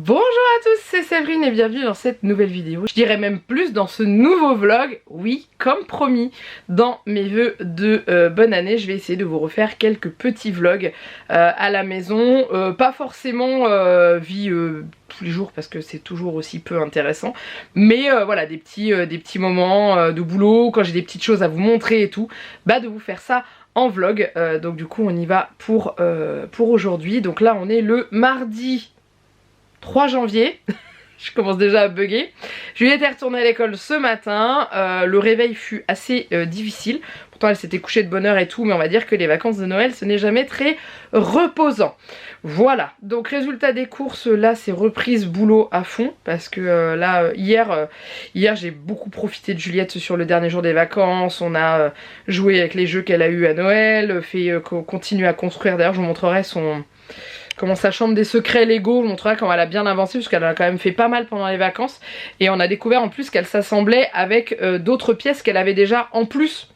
Bonjour à tous, c'est Séverine et bienvenue dans cette nouvelle vidéo. Je dirais même plus dans ce nouveau vlog. Oui, comme promis, dans mes vœux de bonne année, je vais essayer de vous refaire quelques petits vlogs à la maison. Pas forcément vie tous les jours parce que c'est toujours aussi peu intéressant. Mais voilà, des petits moments de boulot, quand j'ai des petites choses à vous montrer et tout, bah de vous faire ça en vlog. Donc du coup on y va pour aujourd'hui. Donc là on est le mardi 3 janvier, je commence déjà à bugger. Juliette est retournée à l'école ce matin, le réveil fut assez difficile, pourtant elle s'était couchée de bonne heure et tout, mais on va dire que les vacances de Noël ce n'est jamais très reposant. Voilà, donc résultat des courses, là c'est reprise boulot à fond, parce que hier j'ai beaucoup profité de Juliette sur le dernier jour des vacances, on a joué avec les jeux qu'elle a eu à Noël, continue à construire, d'ailleurs je vous montrerai sa chambre des secrets Lego, je vous montrerai comment elle a bien avancé parce qu'elle a quand même fait pas mal pendant les vacances et on a découvert en plus qu'elle s'assemblait avec d'autres pièces qu'elle avait déjà en plus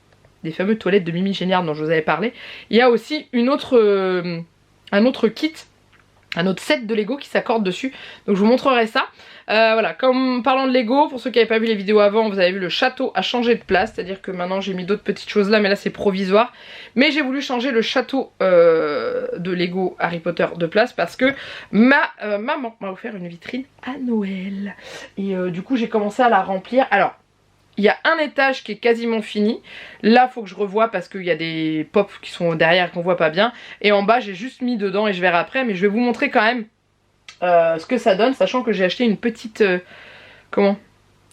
des fameuses toilettes de Mimi Géniard dont je vous avais parlé. Il y a aussi un autre kit, un autre set de Lego qui s'accorde dessus, donc je vous montrerai ça. Voilà, comme parlant de Lego, pour ceux qui n'avaient pas vu les vidéos avant, vous avez vu le château a changé de place, c'est-à-dire que maintenant j'ai mis d'autres petites choses là, mais là c'est provisoire. Mais j'ai voulu changer le château de Lego Harry Potter de place parce que ma maman m'a offert une vitrine à Noël. Et du coup j'ai commencé à la remplir. Alors, il y a un étage qui est quasiment fini. Là, faut que je revoie parce qu'il y a des pops qui sont derrière qu'on voit pas bien. Et en bas, j'ai juste mis dedans et je verrai après. Mais je vais vous montrer quand même ce que ça donne, sachant que j'ai acheté une petite...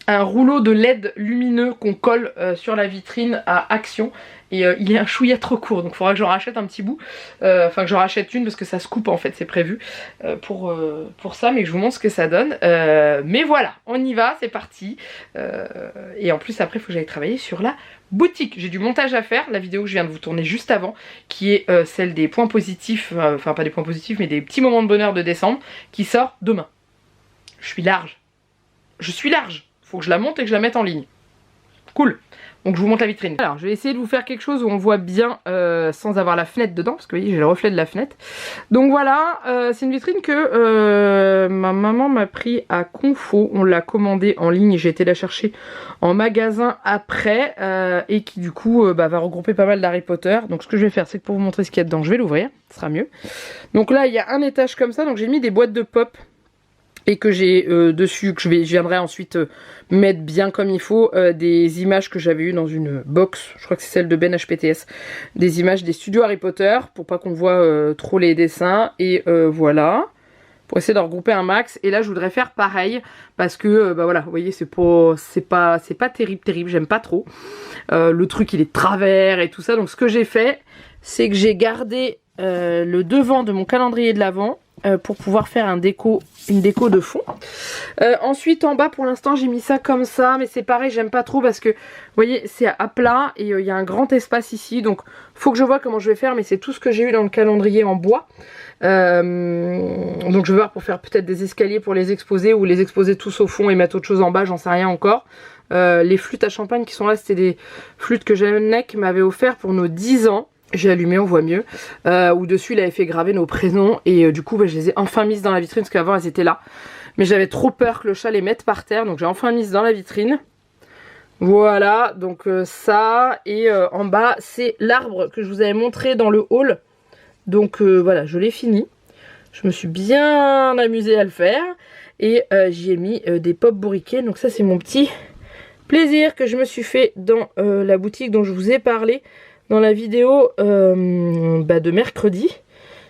un rouleau de LED lumineux qu'on colle sur la vitrine à Action. Et il est un chouïa trop court, donc il faudra que j'en rachète un petit bout. Enfin que j'en rachète une parce que ça se coupe en fait, c'est prévu pour ça, mais que je vous montre ce que ça donne. Mais voilà, on y va, c'est parti. Et en plus après il faut que j'aille travailler sur la boutique. J'ai du montage à faire, la vidéo que je viens de vous tourner juste avant, qui est celle des points positifs, enfin pas des points positifs, mais des petits moments de bonheur de décembre, qui sort demain. Je suis large. Faut que je la monte et que je la mette en ligne. Cool. Donc je vous montre la vitrine. Alors je vais essayer de vous faire quelque chose où on voit bien sans avoir la fenêtre dedans, parce que vous voyez j'ai le reflet de la fenêtre. Donc voilà, c'est une vitrine que ma maman m'a pris à Confo. On l'a commandée en ligne, j'ai été la chercher en magasin après, et qui du coup va regrouper pas mal d'Harry Potter. Donc ce que je vais faire, c'est que pour vous montrer ce qu'il y a dedans, je vais l'ouvrir, ce sera mieux. Donc là il y a un étage comme ça, donc j'ai mis des boîtes de pop. Et que j'ai dessus, que je viendrai ensuite mettre bien comme il faut, des images que j'avais eues dans une box, je crois que c'est celle de Ben HPTS, des images des studios Harry Potter, pour pas qu'on voit trop les dessins, et voilà, pour essayer de regrouper un max. Et là je voudrais faire pareil, parce que, bah voilà, vous voyez, c'est pas terrible, j'aime pas trop, le truc il est de travers et tout ça, donc ce que j'ai fait, c'est que j'ai gardé le devant de mon calendrier de l'Avent, pour pouvoir faire une déco de fond. Ensuite en bas pour l'instant j'ai mis ça comme ça, mais c'est pareil, j'aime pas trop parce que vous voyez c'est à plat et il y a un grand espace ici, donc faut que je vois comment je vais faire, mais c'est tout ce que j'ai eu dans le calendrier en bois. Donc je vais voir pour faire peut-être des escaliers pour les exposer, ou les exposer tous au fond et mettre autre chose en bas, j'en sais rien encore. Les flûtes à champagne qui sont là, c'était des flûtes que Jeannec m'avait offert pour nos 10 ans. J'ai allumé, on voit mieux, où dessus il avait fait graver nos prénoms, et du coup je les ai enfin mises dans la vitrine, parce qu'avant elles étaient là, mais j'avais trop peur que le chat les mette par terre, donc j'ai enfin mises dans la vitrine. Voilà, donc ça, et en bas c'est l'arbre que je vous avais montré dans le hall, donc voilà, je l'ai fini, je me suis bien amusée à le faire, et j'y ai mis des pop bourriquets, donc ça c'est mon petit plaisir que je me suis fait dans la boutique dont je vous ai parlé dans la vidéo de mercredi,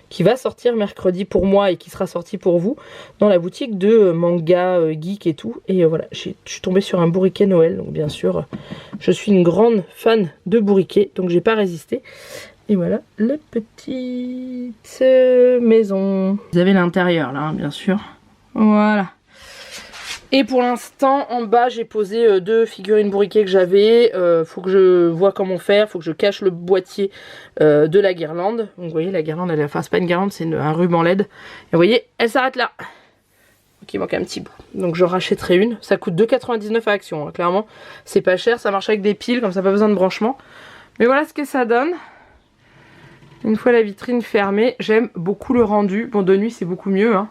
qui va sortir mercredi pour moi et qui sera sorti pour vous, dans la boutique de manga geek et tout. Et voilà, je suis tombée sur un bourriquet Noël, donc bien sûr je suis une grande fan de bourriquets, donc j'ai pas résisté. Et voilà la petite maison. Vous avez l'intérieur là, hein, bien sûr. Voilà. Et pour l'instant en bas j'ai posé deux figurines bourriquets que j'avais, faut que je vois comment faire, faut que je cache le boîtier de la guirlande. Donc vous voyez la guirlande, enfin c'est pas une guirlande, c'est un ruban LED. Et vous voyez elle s'arrête là. Donc il manque un petit bout. Donc je rachèterai une, ça coûte 2,99 à Action, hein. Clairement c'est pas cher, ça marche avec des piles, comme ça pas besoin de branchement. Mais voilà ce que ça donne. Une fois la vitrine fermée, j'aime beaucoup le rendu. Bon de nuit c'est beaucoup mieux, hein.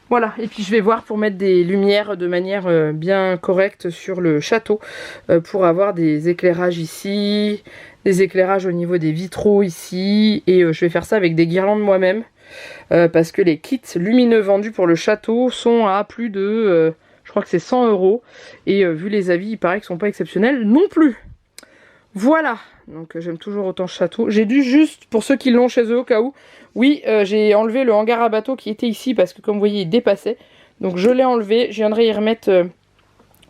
Voilà, et puis je vais voir pour mettre des lumières de manière bien correcte sur le château pour avoir des éclairages ici, des éclairages au niveau des vitraux ici, et je vais faire ça avec des guirlandes moi-même parce que les kits lumineux vendus pour le château sont à plus de, je crois que c'est 100 € et vu les avis, il paraît qu'ils sont pas exceptionnels non plus. Voilà, donc j'aime toujours autant ce château. J'ai dû juste, pour ceux qui l'ont chez eux au cas où, oui, j'ai enlevé le hangar à bateau qui était ici parce que comme vous voyez il dépassait. Donc je l'ai enlevé, je viendrai y remettre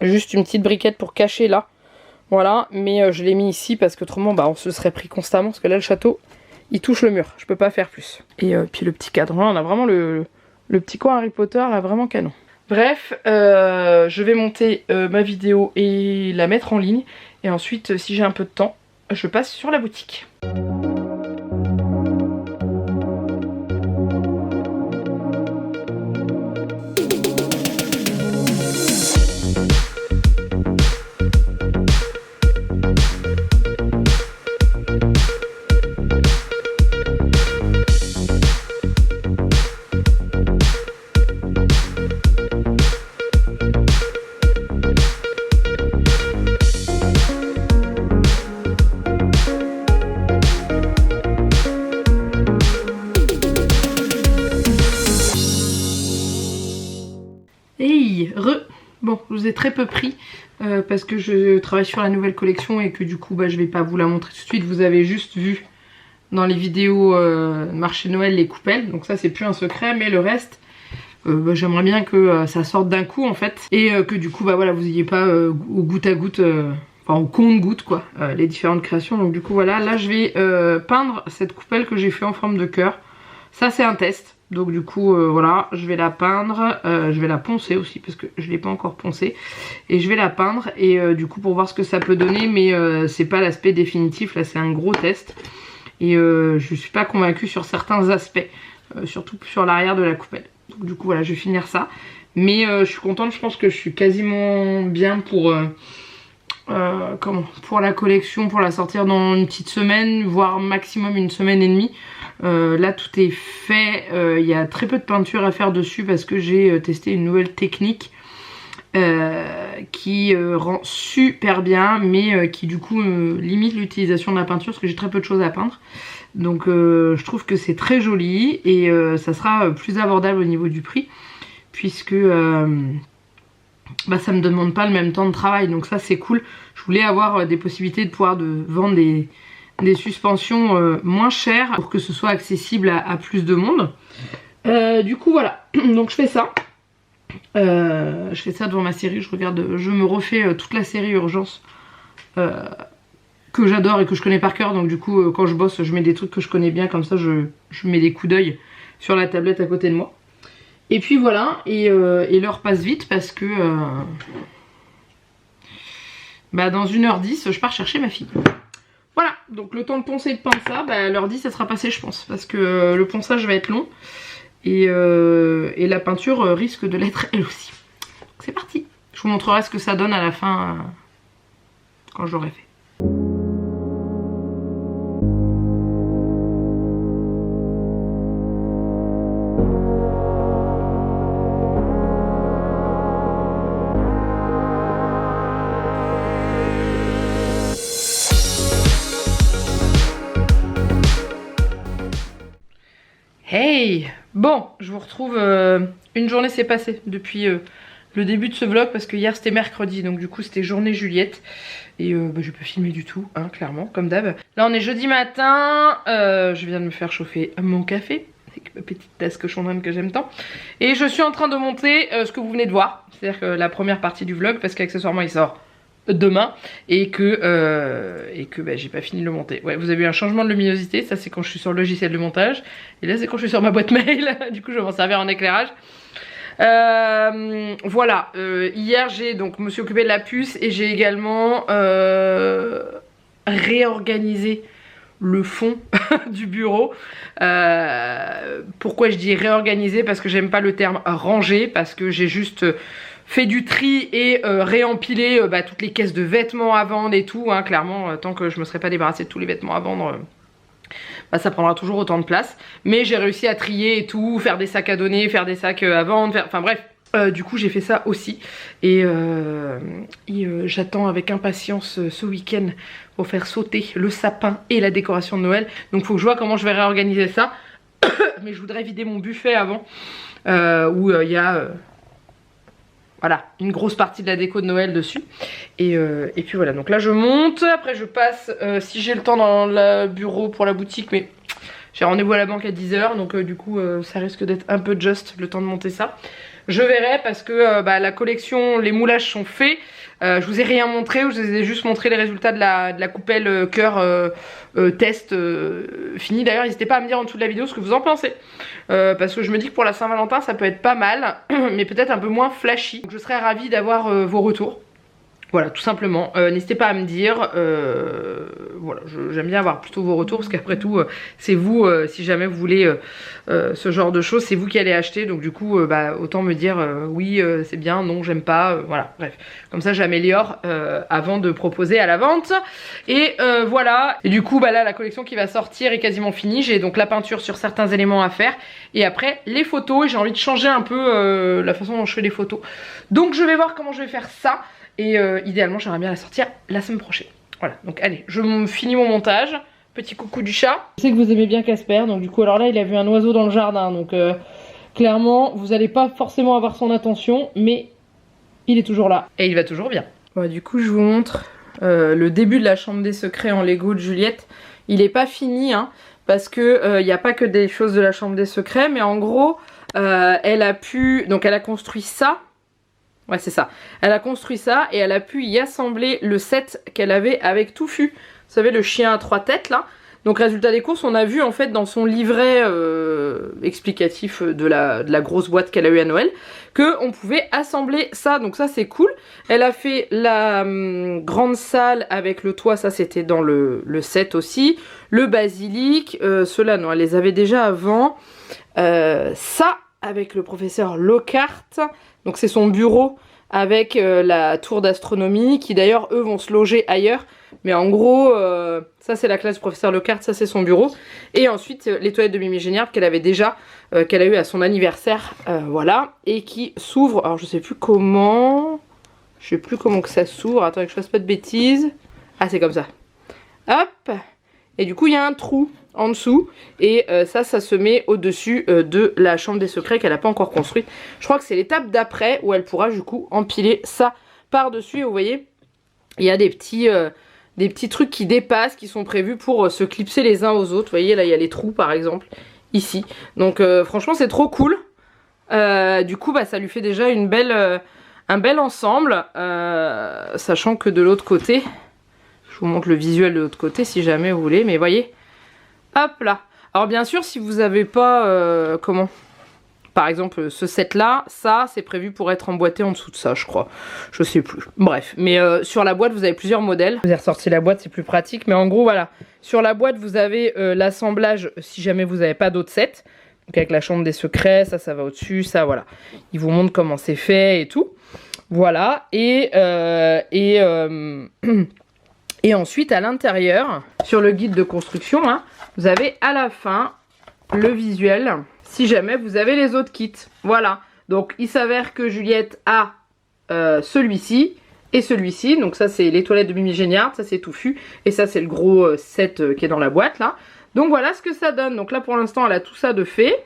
juste une petite briquette pour cacher là. Voilà, mais je l'ai mis ici parce qu'autrement on se serait pris constamment parce que là le château il touche le mur, je peux pas faire plus. Et puis le petit cadran, on a vraiment le petit coin Harry Potter là, vraiment canon. Bref, je vais monter ma vidéo et la mettre en ligne. Et ensuite, si j'ai un peu de temps, je passe sur la boutique. Hey, bon, je vous ai très peu pris parce que je travaille sur la nouvelle collection et que du coup je vais pas vous la montrer tout de suite. Vous avez juste vu dans les vidéos marché Noël les coupelles, donc ça c'est plus un secret, mais le reste j'aimerais bien que ça sorte d'un coup en fait et que du coup voilà, vous ayez pas au goutte à goutte, enfin au compte-goutte quoi, les différentes créations. Donc du coup voilà, là je vais peindre cette coupelle que j'ai fait en forme de cœur. Ça c'est un test. Donc du coup voilà, je vais la peindre, je vais la poncer aussi parce que je l'ai pas encore poncée. Et je vais la peindre et du coup pour voir ce que ça peut donner, mais c'est pas l'aspect définitif, là c'est un gros test. Et je suis pas convaincue sur certains aspects, surtout sur l'arrière de la coupelle. Donc du coup voilà, je vais finir ça. Mais je suis contente, je pense que je suis quasiment bien pour la collection, pour la sortir dans une petite semaine, voire maximum une semaine et demie. Là tout est fait, il y a très peu de peinture à faire dessus parce que j'ai testé une nouvelle technique qui rend super bien, mais qui du coup limite l'utilisation de la peinture parce que j'ai très peu de choses à peindre. Donc je trouve que c'est très joli et ça sera plus abordable au niveau du prix puisque ça me demande pas le même temps de travail, donc ça c'est cool. Je voulais avoir des possibilités de pouvoir vendre des suspensions moins chères pour que ce soit accessible à plus de monde. Du coup voilà, donc je fais ça. Je fais ça devant ma série, je me refais toute la série Urgence que j'adore et que je connais par cœur. Donc du coup quand je bosse je mets des trucs que je connais bien, comme ça je mets des coups d'œil sur la tablette à côté de moi. Et puis voilà, et l'heure passe vite parce que dans 1h10 je pars chercher ma fille. Voilà, donc le temps de poncer et de peindre ça, l'heure 10 ça sera passé je pense, parce que le ponçage va être long et la peinture risque de l'être elle aussi. C'est parti, je vous montrerai ce que ça donne à la fin quand je l'aurai fait. Hey! Bon, je vous retrouve, une journée s'est passée depuis le début de ce vlog parce que hier c'était mercredi, donc du coup c'était journée Juliette et je peux filmer du tout, hein, clairement, comme d'hab. Là on est jeudi matin, je viens de me faire chauffer mon café avec ma petite tasse cochonne que j'aime tant et je suis en train de monter ce que vous venez de voir, c'est-à-dire que la première partie du vlog parce qu'accessoirement il sort demain et que j'ai pas fini de le monter. Ouais, vous avez eu un changement de luminosité, ça c'est quand je suis sur le logiciel de montage et là c'est quand je suis sur ma boîte mail. Du coup je vais m'en servir en éclairage. Voilà, hier j'ai donc me suis occupée de la puce et j'ai également réorganisé le fond du bureau. Pourquoi je dis réorganiser? Parce que j'aime pas le terme ranger, parce que j'ai juste fait du tri et réempilé toutes les caisses de vêtements à vendre et tout, hein, clairement, tant que je me serais pas débarrassée de tous les vêtements à vendre, bah, ça prendra toujours autant de place. Mais j'ai réussi à trier et tout, faire des sacs à donner, faire des sacs à vendre, enfin bref. Du coup j'ai fait ça aussi et j'attends avec impatience ce week-end pour faire sauter le sapin et la décoration de Noël. Donc faut que je vois comment je vais réorganiser ça. Mais je voudrais vider mon buffet avant où il y a voilà, une grosse partie de la déco de Noël dessus. Et puis voilà, donc là je monte, après je passe si j'ai le temps dans le bureau pour la boutique, mais j'ai rendez-vous à la banque à 10 h, donc du coup ça risque d'être un peu juste le temps de monter ça. Je verrai parce que la collection, les moulages sont faits. Je vous ai rien montré, je vous ai juste montré les résultats de la coupelle cœur test fini. D'ailleurs n'hésitez pas à me dire en dessous de la vidéo ce que vous en pensez. Parce que je me dis que pour la Saint-Valentin ça peut être pas mal, mais peut-être un peu moins flashy. Donc je serais ravie d'avoir vos retours. Voilà, tout simplement. N'hésitez pas à me dire. Voilà, j'aime bien avoir plutôt vos retours parce qu'après tout, c'est vous, si jamais vous voulez ce genre de choses, c'est vous qui allez acheter. Donc du coup, autant me dire oui, c'est bien, non, j'aime pas. Voilà, bref. Comme ça, j'améliore avant de proposer à la vente. Et voilà. Et du coup, là, la collection qui va sortir est quasiment finie. J'ai donc la peinture sur certains éléments à faire. Et après, les photos. Et j'ai envie de changer un peu la façon dont je fais les photos. Donc je vais voir comment je vais faire ça. Et idéalement j'aimerais bien la sortir la semaine prochaine. Voilà, donc allez, je finis mon montage. Petit coucou du chat. Je sais que vous aimez bien Casper, donc du coup alors là il a vu un oiseau dans le jardin. Donc clairement vous n'allez pas forcément avoir son attention, mais il est toujours là. Et il va toujours bien. Bon, du coup je vous montre le début de la chambre des secrets en Lego de Juliette. Il n'est pas fini hein, parce que il n'y a pas que des choses de la chambre des secrets. Mais en gros elle a pu, donc elle a construit ça. Ouais c'est ça, elle a construit ça et elle a pu y assembler le set qu'elle avait avec Touffu. Vous savez le chien à 3 têtes là. Donc résultat des courses, on a vu en fait dans son livret explicatif de la grosse boîte qu'elle a eu à Noël qu'on pouvait assembler ça, donc ça c'est cool. Elle a fait la grande salle avec le toit, ça c'était dans le set aussi. Le basilic, ceux-là non, elle les avait déjà avant. Ça avec le professeur Lockhart. Donc c'est son bureau avec la tour d'astronomie qui d'ailleurs eux vont se loger ailleurs. Mais en gros ça c'est la classe du professeur Lockhart, ça c'est son bureau. Et ensuite les toilettes de Mimi Géniard qu'elle avait déjà, qu'elle a eu à son anniversaire. Voilà. Et qui s'ouvre, alors je sais plus comment que ça s'ouvre. Attendez que je fasse pas de bêtises. Ah c'est comme ça. Hop. Et du coup il y a un trou en dessous et ça se met au dessus de la chambre des secrets qu'elle n'a pas encore construite. Je crois que c'est l'étape d'après où elle pourra du coup empiler ça par dessus. Et vous voyez il y a des petits trucs qui dépassent, qui sont prévus pour se clipser les uns aux autres. Vous voyez là il y a les trous par exemple ici. Donc franchement c'est trop cool. Du coup ça lui fait déjà un bel ensemble, sachant que de l'autre côté, je vous montre le visuel de l'autre côté si jamais vous voulez, mais voyez. Hop là. Alors bien sûr si vous n'avez pas par exemple ce set là, ça c'est prévu pour être emboîté en dessous de ça je crois. Je sais plus. Bref, mais sur la boîte vous avez plusieurs modèles. Vous avez ressorti la boîte, c'est plus pratique. Mais en gros voilà, sur la boîte vous avez l'assemblage si jamais vous n'avez pas d'autres sets. Donc avec la chambre des secrets, ça va au-dessus, ça voilà. Il vous montre comment c'est fait et tout. Voilà, et ensuite à l'intérieur, sur le guide de construction, hein, vous avez à la fin le visuel, si jamais vous avez les autres kits. Voilà, donc il s'avère que Juliette a celui-ci et celui-ci. Donc ça c'est les toilettes de Mimi Géniard, ça c'est Touffu. Et ça c'est le gros set qui est dans la boîte là. Donc voilà ce que ça donne. Donc là pour l'instant elle a tout ça de fait.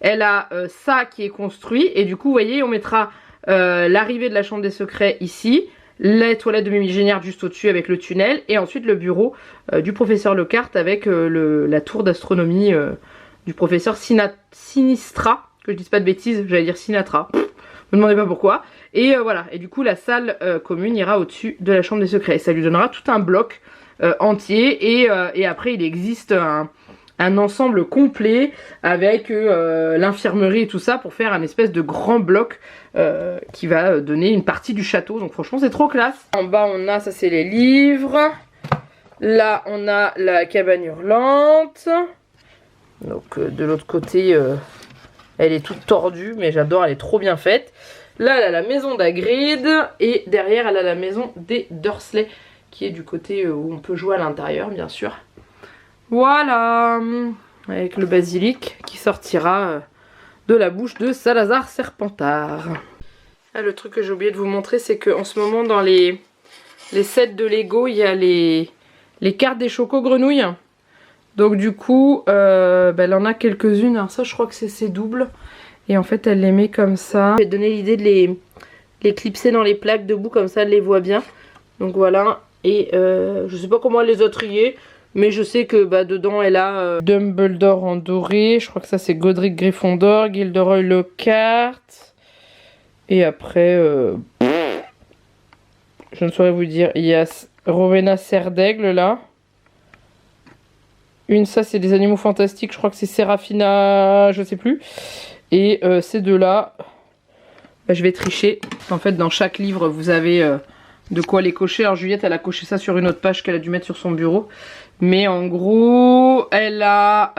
Elle a ça qui est construit. Et du coup vous voyez on mettra l'arrivée de la chambre des secrets ici. Les toilettes de Mimi Géniard juste au-dessus avec le tunnel. Et ensuite le bureau du professeur Lockhart avec la tour d'astronomie du professeur Sinistra. Que je dise pas de bêtises, j'allais dire Sinatra. Me demandez pas pourquoi. Et voilà, et du coup la salle commune ira au-dessus de la chambre des secrets. Et ça lui donnera tout un bloc entier. Et après il existe un ensemble complet avec l'infirmerie et tout ça pour faire un espèce de grand bloc qui va donner une partie du château. Donc franchement c'est trop classe. En bas on a, ça c'est les livres. Là on a la cabane hurlante. Donc de l'autre côté elle est toute tordue mais j'adore, elle est trop bien faite. Là elle a la maison d'Hagrid et derrière elle a la maison des Dursley qui est du côté où on peut jouer à l'intérieur bien sûr. Voilà, avec le basilic qui sortira de la bouche de Salazar Serpentard. Ah, le truc que j'ai oublié de vous montrer, c'est qu'en ce moment dans les sets de Lego, il y a les cartes des Choco Grenouilles. Donc du coup, elle en a quelques-unes. Alors ça, je crois que c'est ses doubles. Et en fait, elle les met comme ça. Je vais donner l'idée de les clipser dans les plaques debout, comme ça, elle les voit bien. Donc voilà. Et je sais pas comment elle les a triées. Mais je sais que dedans elle a Dumbledore en doré, je crois que ça c'est Godric Gryffondor, Gilderoy Lockhart. Et après, je ne saurais vous dire, il y a Rowena Serdaigle là. Ça c'est des animaux fantastiques, je crois que c'est Serafina, je sais plus. Et ces deux-là, je vais tricher. En fait dans chaque livre vous avez de quoi les cocher. Alors Juliette elle a coché ça sur une autre page qu'elle a dû mettre sur son bureau. Mais en gros, elle a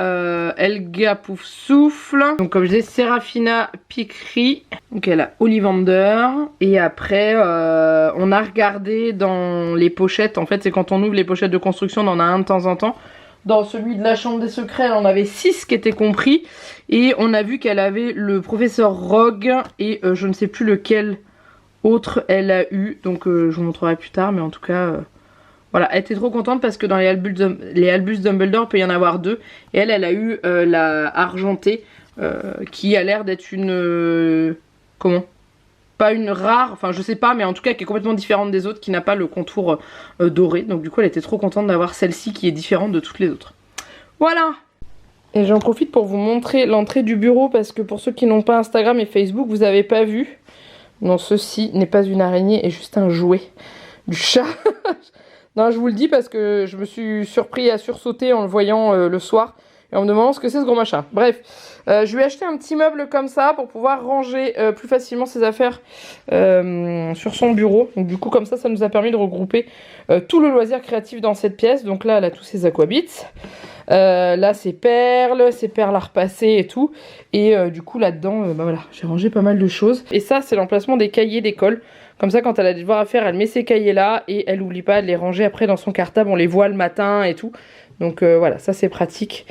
Helga Poufsouffle. Donc comme je disais, Serafina Picri. Donc elle a Ollivander. Et après, on a regardé dans les pochettes. En fait, c'est quand on ouvre les pochettes de construction, on en a un de temps en temps. Dans celui de la chambre des secrets, elle en avait 6 qui étaient compris. Et on a vu qu'elle avait le professeur Rogue. Et je ne sais plus lequel autre elle a eu. Donc je vous montrerai plus tard. Mais en tout cas... voilà, elle était trop contente parce que dans les Albus Dumbledore, il peut y en avoir 2. Et elle a eu la argentée qui a l'air d'être une... comment? Pas une rare, enfin je sais pas, mais en tout cas qui est complètement différente des autres, qui n'a pas le contour doré. Donc du coup elle était trop contente d'avoir celle-ci qui est différente de toutes les autres. Voilà! Et j'en profite pour vous montrer l'entrée du bureau parce que pour ceux qui n'ont pas Instagram et Facebook, vous n'avez pas vu. Non, ceci n'est pas une araignée et juste un jouet du chat. Non, je vous le dis parce que je me suis surpris à sursauter en le voyant le soir et en me demandant ce que c'est ce gros machin. Bref, je lui ai acheté un petit meuble comme ça pour pouvoir ranger plus facilement ses affaires sur son bureau. Donc du coup, comme ça nous a permis de regrouper tout le loisir créatif dans cette pièce. Donc là, elle a tous ses aquabits. Là, ses perles à repasser et tout. Et du coup, là-dedans, voilà, j'ai rangé pas mal de choses. Et ça, c'est l'emplacement des cahiers d'école. Comme ça, quand elle a des devoirs à faire, elle met ses cahiers là et elle n'oublie pas de les ranger après dans son cartable. On les voit le matin et tout. Donc voilà, ça c'est pratique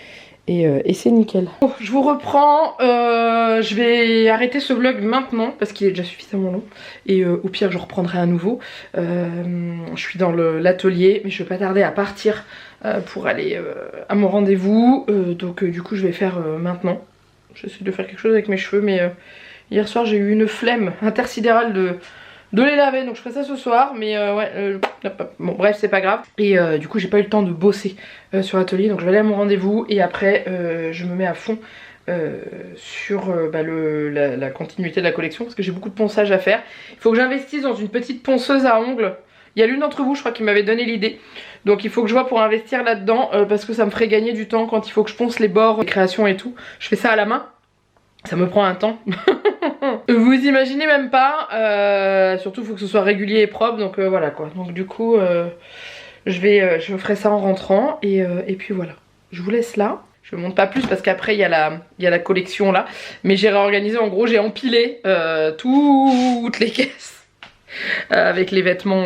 et c'est nickel. Bon, je vous reprends. Je vais arrêter ce vlog maintenant parce qu'il est déjà suffisamment long. Et au pire, je reprendrai à nouveau. Je suis dans l'atelier, mais je vais pas tarder à partir pour aller à mon rendez-vous. Donc du coup, je vais faire maintenant. J'essaie de faire quelque chose avec mes cheveux, mais hier soir, j'ai eu une flemme intersidérale de les laver, donc je ferai ça ce soir, mais bon bref, c'est pas grave. Et du coup j'ai pas eu le temps de bosser sur l'atelier, donc je vais aller à mon rendez-vous et après je me mets à fond sur la continuité de la collection parce que j'ai beaucoup de ponçage à faire. Il faut que j'investisse dans une petite ponceuse à ongles. Il y a l'une d'entre vous je crois qui m'avait donné l'idée, donc il faut que je vois pour investir là-dedans parce que ça me ferait gagner du temps quand il faut que je ponce les bords, les créations et tout. Je fais ça à la main, ça me prend un temps. Vous imaginez même pas, surtout il faut que ce soit régulier et propre, donc voilà quoi. Donc du coup je ferai ça en rentrant et puis voilà. Je vous laisse là. Je ne montre pas plus parce qu'après il y a la collection là. Mais j'ai réorganisé, en gros j'ai empilé toutes les caisses avec les vêtements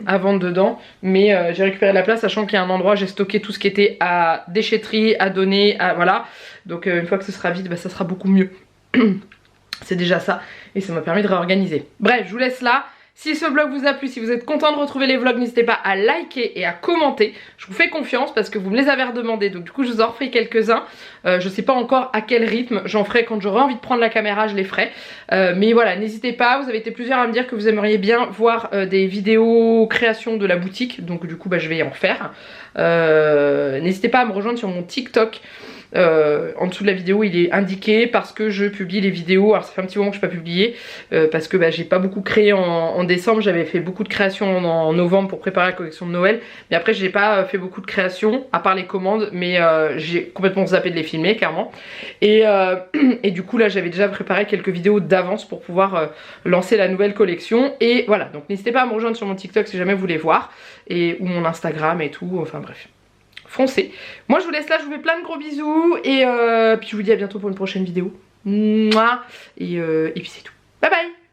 à vendre dedans. Mais j'ai récupéré la place sachant qu'il y a un endroit j'ai stocké tout ce qui était à déchetterie, à donner, voilà. Donc une fois que ce sera vide, ça sera beaucoup mieux. C'est déjà ça et ça m'a permis de réorganiser. Bref, je vous laisse là. Si ce vlog vous a plu, si vous êtes content de retrouver les vlogs, n'hésitez pas à liker et à commenter. Je vous fais confiance parce que vous me les avez redemandés. Donc du coup je vous en referai quelques-uns. Je sais pas encore à quel rythme. J'en ferai quand j'aurai envie de prendre la caméra, je les ferai. Mais voilà, n'hésitez pas. Vous avez été plusieurs à me dire que vous aimeriez bien voir des vidéos création de la boutique. Donc du coup je vais en faire. N'hésitez pas à me rejoindre sur mon TikTok. En dessous de la vidéo il est indiqué parce que je publie les vidéos. Alors ça fait un petit moment que je n'ai pas publié parce que j'ai pas beaucoup créé en décembre. J'avais fait beaucoup de créations en novembre pour préparer la collection de Noël, mais après j'ai pas fait beaucoup de créations à part les commandes, mais j'ai complètement zappé de les filmer clairement. Et du coup là j'avais déjà préparé quelques vidéos d'avance pour pouvoir lancer la nouvelle collection. Et voilà, donc n'hésitez pas à me rejoindre sur mon TikTok si jamais vous voulez voir, ou mon Instagram et tout, enfin bref. Foncez. Moi je vous laisse là, je vous fais plein de gros bisous et puis je vous dis à bientôt pour une prochaine vidéo. Mouah. Et puis c'est tout. Bye bye.